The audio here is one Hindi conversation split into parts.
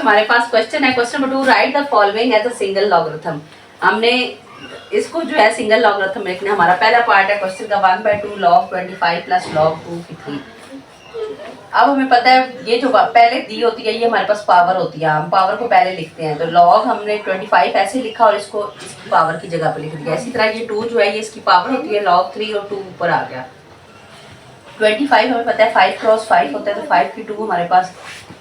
हमारे पास क्वेश्चन है, question number 2, write the following as a single logarithm. हमने इसको जो है सिंगल लॉगरिथम लिखना। हमारा पहला पार्ट है क्वेश्चन का 1/2 log 25 प्लस log 2 की 3। अब हमें पता है ये जो पहले दी होती है ये हमारे पास पावर होती है, हम पावर को पहले लिखते हैं। तो log हमने 25 ऐसे लिखा और इसको इसकी पावर की जगह पे लिख दिया। इसी तरह ये 2 जो है ये इसकी पावर होती है, log 3 और 2 ऊपर आ गया। 25 हमें पता है 5 क्रॉस 5 होता है, तो 5 की 2 हमारे पास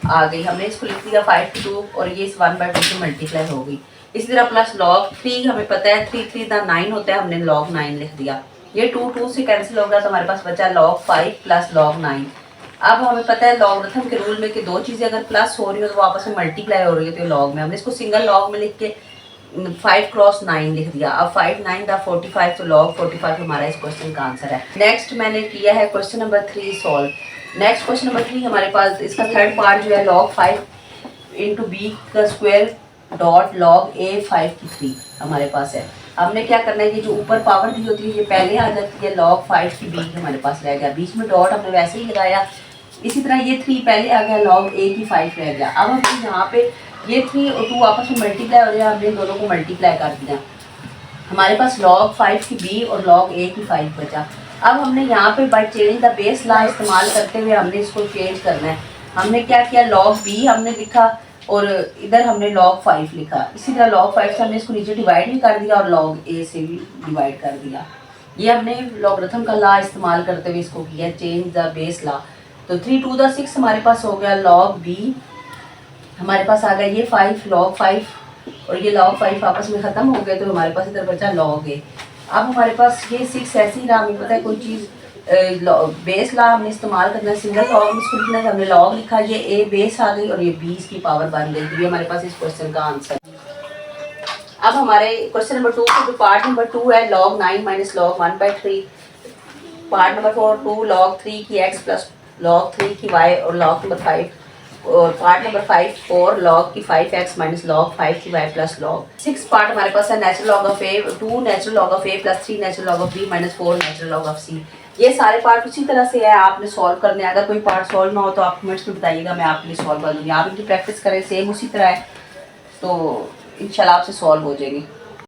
आ गई। हमने इसको लिख दिया 5 की 2 और ये इस 1/2 से मल्टीप्लाई हो गई। इसी तरह प्लस log 3 हमें पता है 3 3 9 होता है, हमने log 9 लिख दिया। ये 2 2 से कैंसिल हो गया तो हमारे पास बचा log 5 प्लस log 9। अब हमें पता है लॉगरिथम के रूल में कि दो चीज़ें अगर प्लस हो रही हो तो वो आपस में मल्टीप्लाई हो रही है, तो लॉग में हमने इसको सिंगल लॉग में लिख के 5 क्रॉस 9 लिख दिया। अब 5 9 दा 45, तो log 45 हमारा इस क्वेश्चन का आंसर है। नेक्स्ट मैंने किया है question number 3 solve. Next question number 3 हमारे पास इसका थर्ड पार्ट जो है log 5 इंटू बी का स्क्वायर डॉट log a 5 की 3 हमारे पास है। हमने क्या करना है, ये जो ऊपर पावर दी होती है ये पहले आ जाती है, log 5 की बी हमारे पास रह गया, बीच में डॉट हमने वैसे ही लगाया। इसी तरह ये 3 पहले आ गया, log a की 5 रह गया। अब हम यहाँ पे ये 3 और 2 आपस में मल्टीप्लाई हो रहे हैं, हमने इन दोनों को मल्टीप्लाई कर दिया। हमारे पास log 5 की b और log a की 5 बचा। अब हमने यहाँ पे by changing the base law इस्तेमाल करते हुए हमने इसको चेंज करना है। हमने क्या किया, log b हमने लिखा और इधर हमने log 5 लिखा। इसी तरह log 5 से हमने इसको नीचे डिवाइड भी कर दिया और log a से भी डिवाइड कर दिया। ये हमने लॉगरिथम का लॉ इस्तेमाल करते हुए इसको किया, चेंज द बेस लॉ। तो 3 2 द 6 हमारे पास हो गया, log b हमारे पास आ गया ये 5 log 5 और ये log 5 आपस में ख़त्म हो गए, तो हमारे पास इधर बचा log a। अब हमारे पास ये 6 ऐसे ही रहा। हमें पता है कोई चीज़ बेस लॉ हमने इस्तेमाल करना है, सिंगल लॉग में इसको लिखना है। हमने log लिखा, ये a बेस आ गई और ये b की पावर बन गई। तो ये हमारे पास इस क्वेश्चन का आंसर। अब हमारे क्वेश्चन नंबर 2 का जो पार्ट नंबर 2 है, log 9 minus log 1/3। Part number 4 2 log 3 की x प्लस log 3 की y और log नंबर 5 और पार्ट नंबर 5 4 log की 5x माइनस log 5 की y प्लस log 6। पार्ट हमारे पास है natural log of a 2 natural log of a plus 3 natural log of b minus 4 natural log of c। ये सारे पार्ट उसी तरह से है, आपने सॉल्व करने। अगर कोई पार्ट सॉल्व ना हो तो आप कमेंट्स में बताइएगा, मैं आपके लिए सॉल्व कर दूँगी। आप इनकी प्रैक्टिस करें, सेम उसी तरह है तो इंशाल्लाह आपसे सॉल्व हो जाएगी।